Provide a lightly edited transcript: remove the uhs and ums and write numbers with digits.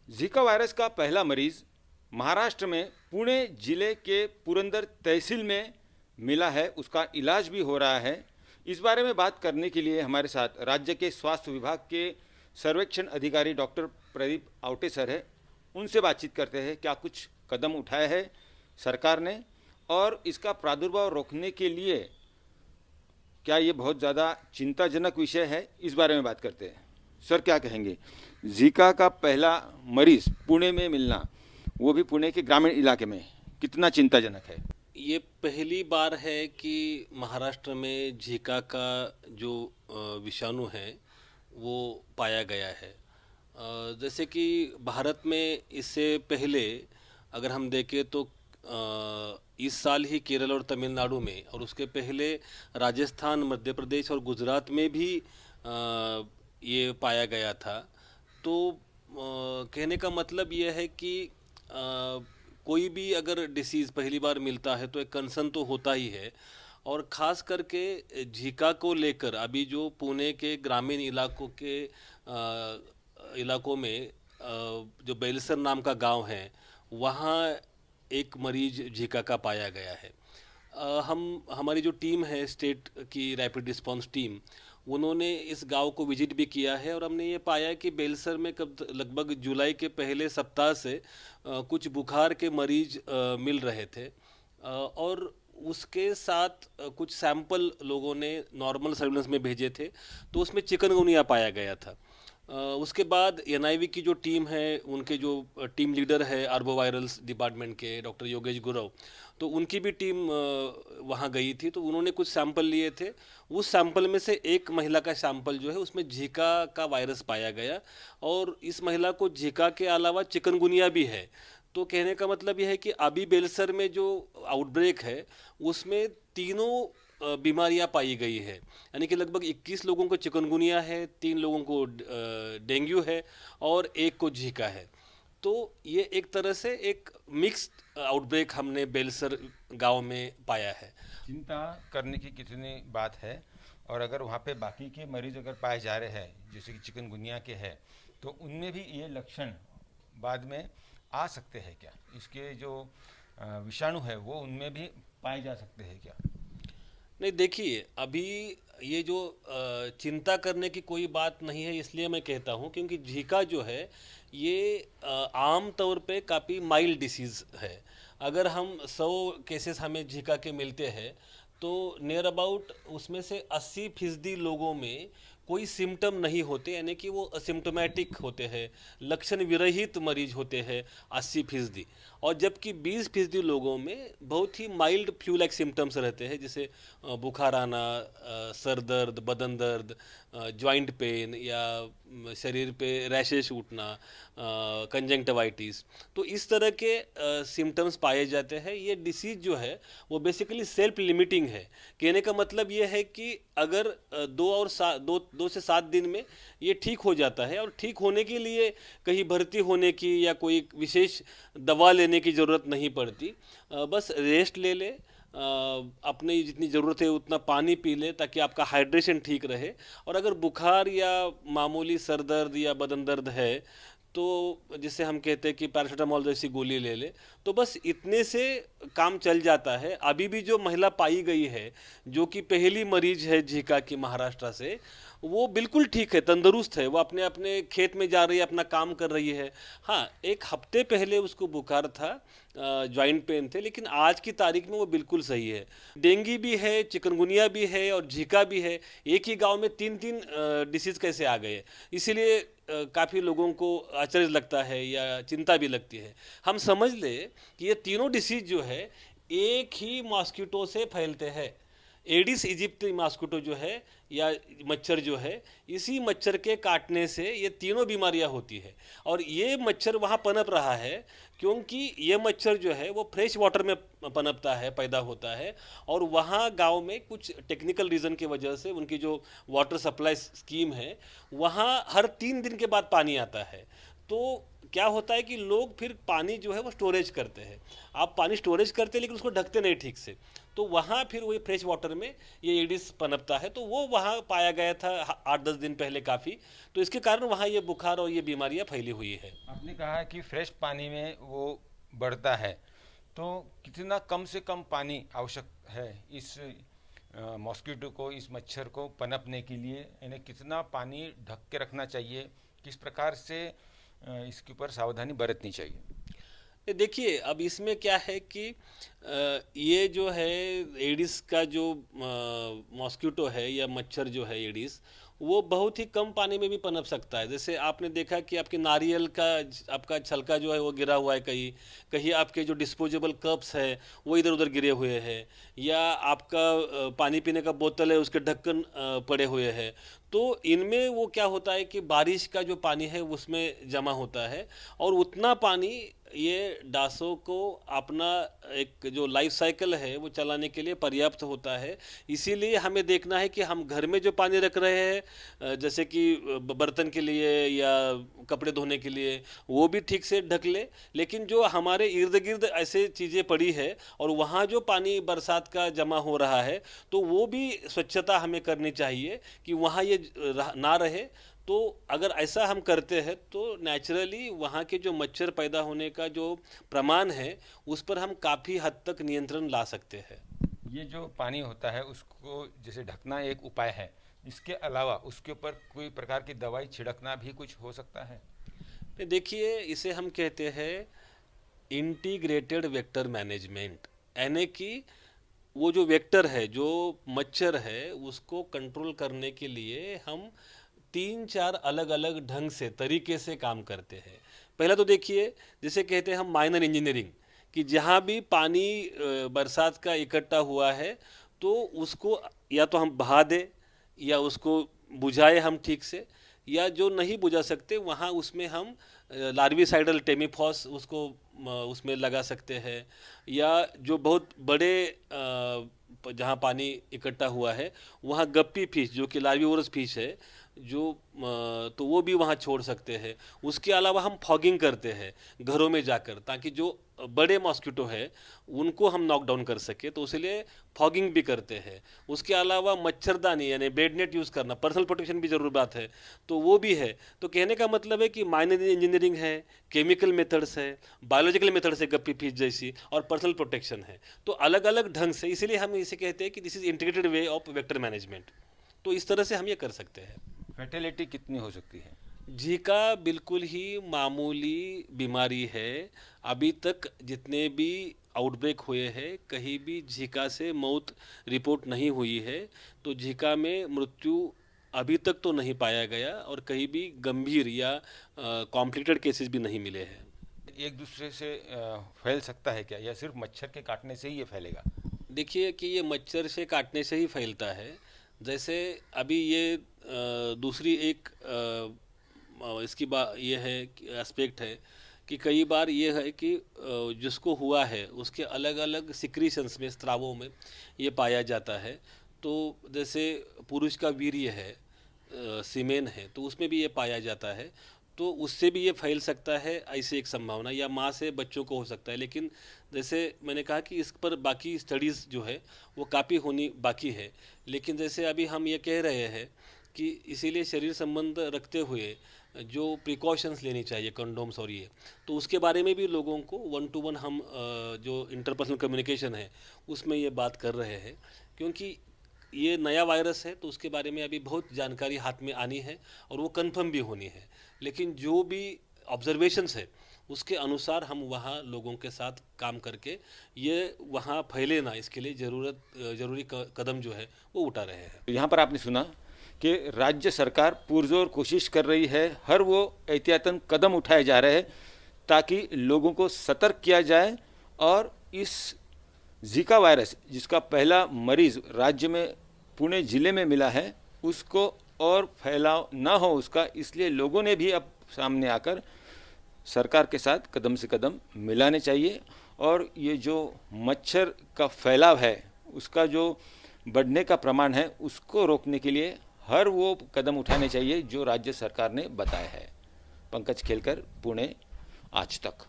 Zika virus का पहला मरीज महाराष्ट्र में पुणे जिले के पुरंदर तहसील में मिला है। उसका इलाज भी हो रहा है। इस बारे में बात करने के लिए हमारे साथ राज्य के स्वास्थ्य विभाग के सर्वेक्षण अधिकारी डॉक्टर प्रदीप आवटे सर है। उनसे बातचीत करते हैं क्या कुछ कदम उठाए हैं सरकार ने और इसका प्रादुर्भाव रोकने के लिए क्या ये बहुत ज़्यादा चिंताजनक विषय है, इस बारे में बात करते हैं। सर क्या कहेंगे, जीका का पहला मरीज पुणे में मिलना, वो भी पुणे के ग्रामीण इलाके में, कितना चिंताजनक है? ये पहली बार है कि महाराष्ट्र में झीका का जो विषाणु है वो पाया गया है। जैसे कि भारत में इससे पहले अगर हम देखें तो इस साल ही केरल और तमिलनाडु में और उसके पहले राजस्थान, मध्य प्रदेश और गुजरात में भी ये पाया गया था। तो कहने का मतलब ये है कि कोई भी अगर डिसीज़ पहली बार मिलता है तो एक कंसर्न तो होता ही है। और ख़ास करके झीका को लेकर अभी जो पुणे के ग्रामीण इलाकों में जो बेलसर नाम का गांव है, वहाँ एक मरीज झीका का पाया गया है। हमारी जो टीम है स्टेट की रैपिड रिस्पांस टीम, उन्होंने इस गांव को विजिट भी किया है और हमने ये पाया कि बेलसर में कब लगभग जुलाई के पहले सप्ताह से कुछ बुखार के मरीज मिल रहे थे। और उसके साथ कुछ सैंपल लोगों ने नॉर्मल सर्विलेंस में भेजे थे, तो उसमें चिकनगुनिया पाया गया था। उसके बाद एनआईवी की जो टीम है, उनके जो टीम लीडर है आर्बोवायरल्स डिपार्टमेंट के डॉक्टर योगेश गुरव, तो उनकी भी टीम वहाँ गई थी। तो उन्होंने कुछ सैंपल लिए थे। उस सैंपल में से एक महिला का सैंपल जो है उसमें झीका का वायरस पाया गया और इस महिला को झीका के अलावा चिकनगुनिया भी है। तो कहने का मतलब यह है कि अभी बेलसर में जो आउटब्रेक है उसमें तीनों बीमारियां पाई गई है। यानी कि लगभग 21 लोगों को चिकनगुनिया है, 3 लोगों को डेंगू है और एक को झीका है। तो ये एक तरह से एक मिक्स्ड आउटब्रेक हमने बेलसर गांव में पाया है। चिंता करने की कितनी बात है। और अगर वहाँ पे बाकी के मरीज अगर पाए जा रहे हैं जैसे कि चिकनगुनिया के हैं, तो उनमें भी ये लक्षण बाद में आ सकते हैं क्या? इसके जो विषाणु है वो उनमें भी पाए जा सकते हैं क्या? नहीं, देखिए, अभी ये जो चिंता करने की कोई बात नहीं है, इसलिए मैं कहता हूँ क्योंकि झीका जो है ये आम तौर पे काफ़ी माइल्ड डिसीज़ है। अगर हम 100 केसेस हमें झीका के मिलते हैं तो नियर अबाउट उसमें से 80% लोगों में कोई सिम्टम नहीं होते, यानी कि वो असिम्टोमेटिक होते हैं, लक्षण विरहित मरीज होते हैं 80%। और जबकि 20% लोगों में बहुत ही माइल्ड फ्लू लाइक सिम्टम्स रहते हैं, जैसे बुखार आना, सर दर्द, बदन दर्द, जॉइंट पेन या शरीर पे रैशेस उठना, कंजंक्टिवाइटिस। तो इस तरह के सिम्टम्स पाए जाते हैं। ये डिसीज़ जो है वो बेसिकली सेल्फ लिमिटिंग है। कहने का मतलब ये है कि अगर दो से 7 दिन में ये ठीक हो जाता है और ठीक होने के लिए कहीं भर्ती होने की या कोई विशेष दवा लेने की ज़रूरत नहीं पड़ती। बस रेस्ट ले ले, अपनी जितनी ज़रूरत है उतना पानी पी ले ताकि आपका हाइड्रेशन ठीक रहे। और अगर बुखार या मामूली सर दर्द या बदन दर्द है तो जिसे हम कहते हैं कि पैरासीटामोल जैसी गोली ले ले, तो बस इतने से काम चल जाता है। अभी भी जो महिला पाई गई है जो कि पहली मरीज है झीका की महाराष्ट्र से, वो बिल्कुल ठीक है, तंदुरुस्त है, वो अपने अपने खेत में जा रही है, अपना काम कर रही है। हाँ, एक हफ्ते पहले उसको बुखार था, जॉइंट पेन थे, लेकिन आज की तारीख में वो बिल्कुल सही है। डेंगू भी है, चिकनगुनिया भी है और झीका भी है। एक ही गांव में 3-3 डिसीज़ कैसे आ गए? इसीलिए काफ़ी लोगों को आश्चर्य लगता है या चिंता भी लगती है। हम समझ ले कि ये तीनों डिसीज़ जो है एक ही मॉस्किटो से फैलते हैं। एडिस इजिप्टी मॉस्किटो जो है या मच्छर जो है, इसी मच्छर के काटने से ये तीनों बीमारियां होती है। और ये मच्छर वहाँ पनप रहा है क्योंकि ये मच्छर जो है वो फ्रेश वाटर में पनपता है, पैदा होता है। और वहाँ गांव में कुछ टेक्निकल रीज़न की वजह से उनकी जो वाटर सप्लाई स्कीम है, वहाँ हर 3 दिन के बाद पानी आता है। तो क्या होता है कि लोग फिर पानी जो है वो स्टोरेज करते हैं। आप पानी स्टोरेज करते हैं लेकिन उसको ढकते नहीं ठीक से, तो वहाँ फिर वही फ्रेश वाटर में ये एडिस पनपता है। तो वो वहाँ पाया गया था 8-10 दिन पहले काफ़ी, तो इसके कारण वहाँ ये बुखार और ये बीमारियाँ फैली हुई है। आपने कहा कि फ्रेश पानी में वो बढ़ता है, तो कितना कम से कम पानी आवश्यक है इस मॉस्किटो को, इस मच्छर को पनपने के लिए? इन्हें कितना पानी ढक के रखना चाहिए? किस प्रकार से इसके ऊपर सावधानी बरतनी चाहिए? देखिए, अब इसमें क्या है कि ये जो है एडिस का जो मॉस्किटो है या मच्छर जो है एडिस, वो बहुत ही कम पानी में भी पनप सकता है। जैसे आपने देखा कि आपके नारियल का आपका छलका जो है वो गिरा हुआ है, कहीं कहीं आपके जो डिस्पोजेबल कप्स है वो इधर उधर गिरे हुए हैं, या आपका पानी पीने का बोतल है उसके ढक्कन पड़े हुए हैं। तो इनमें वो क्या होता है कि बारिश का जो पानी है उसमें जमा होता है, और उतना पानी ये डासों को अपना एक जो लाइफ साइकिल है वो चलाने के लिए पर्याप्त होता है। इसीलिए हमें देखना है कि हम घर में जो पानी रख रहे हैं, जैसे कि बर्तन के लिए या कपड़े धोने के लिए, वो भी ठीक से ढक ले। लेकिन जो हमारे इर्द गिर्द ऐसे चीज़ें पड़ी है और वहाँ जो पानी बरसात का जमा हो रहा है, तो वो भी स्वच्छता हमें करनी चाहिए कि वहाँ ये ना रहे। तो अगर ऐसा हम करते हैं तो नेचुरली वहाँ के जो मच्छर पैदा होने का जो प्रमाण है उस पर हम काफ़ी हद तक नियंत्रण ला सकते हैं। ये जो पानी होता है उसको जैसे ढकना एक उपाय है, इसके अलावा उसके ऊपर कोई प्रकार की दवाई छिड़कना भी कुछ हो सकता है? देखिए, इसे हम कहते हैं इंटीग्रेटेड वेक्टर मैनेजमेंट, यानी कि वो जो वेक्टर है, जो मच्छर है, उसको कंट्रोल करने के लिए हम 3-4 अलग अलग ढंग से तरीके से काम करते हैं। पहला तो देखिए, जिसे कहते हैं हम माइनर इंजीनियरिंग, कि जहाँ भी पानी बरसात का इकट्ठा हुआ है तो उसको या तो हम बहा दें या उसको बुझाए हम ठीक से, या जो नहीं बुझा सकते वहाँ उसमें हम लार्विसाइडल टेमीफॉस उसको उसमें लगा सकते हैं, या जो बहुत बड़े जहाँ पानी इकट्ठा हुआ है वहाँ गप्पी फिश जो कि लार्विवोरस फिश है, जो तो वो भी वहाँ छोड़ सकते हैं। उसके अलावा हम फॉगिंग करते हैं घरों में जाकर, ताकि जो बड़े मॉस्किटो है उनको हम नॉक डाउन कर सके, तो इसलिए फॉगिंग भी करते हैं। उसके अलावा मच्छरदानी यानी बेड नेट यूज़ करना, पर्सनल प्रोटेक्शन भी जरूर बात है, तो वो भी है। तो कहने का मतलब है कि माइनर इंजीनियरिंग है, केमिकल मेथड्स है, बायोलॉजिकल मेथड्स है गप्पी फिश जैसी, और पर्सनल प्रोटेक्शन है। तो अलग अलग ढंग से, इसीलिए हम इसे कहते हैं कि this is integrated way of vector management. तो इस तरह से हम ये कर सकते हैं। फर्टिलिटी कितनी हो सकती है? जीका बिल्कुल ही मामूली बीमारी है। अभी तक जितने भी आउटब्रेक हुए हैं कहीं भी जीका से मौत रिपोर्ट नहीं हुई है। तो जीका में मृत्यु अभी तक तो नहीं पाया गया, और कहीं भी गंभीर या कॉम्प्लिकेटेड केसेस भी नहीं मिले हैं। एक दूसरे से फैल सकता है क्या, या सिर्फ मच्छर के काटने से ही ये फैलेगा? देखिए कि ये मच्छर से काटने से ही फैलता है। जैसे अभी ये दूसरी एक इसकी ये है एस्पेक्ट है कि कई बार ये है कि जिसको हुआ है उसके अलग अलग सिक्रीशंस में, स्रावों में ये पाया जाता है। तो जैसे पुरुष का वीर्य है, सीमेन है, तो उसमें भी ये पाया जाता है। तो उससे भी ये फैल सकता है, ऐसी एक संभावना, या माँ से बच्चों को हो सकता है। लेकिन जैसे मैंने कहा कि इस पर बाकी स्टडीज़ जो है वो काफ़ी होनी बाकी है। लेकिन जैसे अभी हम ये कह रहे हैं कि इसीलिए शरीर संबंध रखते हुए जो प्रिकॉशंस लेनी चाहिए, कंडोम्स और ये, तो उसके बारे में भी लोगों को 1-to-1 हम जो इंटरपर्सनल कम्युनिकेशन है उसमें ये बात कर रहे हैं। क्योंकि ये नया वायरस है तो उसके बारे में अभी बहुत जानकारी हाथ में आनी है और वो कंफर्म भी होनी है। लेकिन जो भी ऑब्जर्वेशंस है उसके अनुसार हम वहाँ लोगों के साथ काम करके ये वहाँ फैले ना, इसके लिए ज़रूरी कदम जो है वो उठा रहे हैं। यहाँ पर आपने सुना कि राज्य सरकार पुरजोर कोशिश कर रही है, हर वो एहतियातन कदम उठाए जा रहे हैं ताकि लोगों को सतर्क किया जाए और इस जीका वायरस जिसका पहला मरीज राज्य में पुणे ज़िले में मिला है उसको और फैलाव ना हो उसका, इसलिए लोगों ने भी अब सामने आकर सरकार के साथ कदम से कदम मिलाने चाहिए और ये जो मच्छर का फैलाव है उसका जो बढ़ने का प्रमाण है उसको रोकने के लिए हर वो कदम उठाने चाहिए जो राज्य सरकार ने बताया है। पंकज खेलकर, पुणे, आज तक।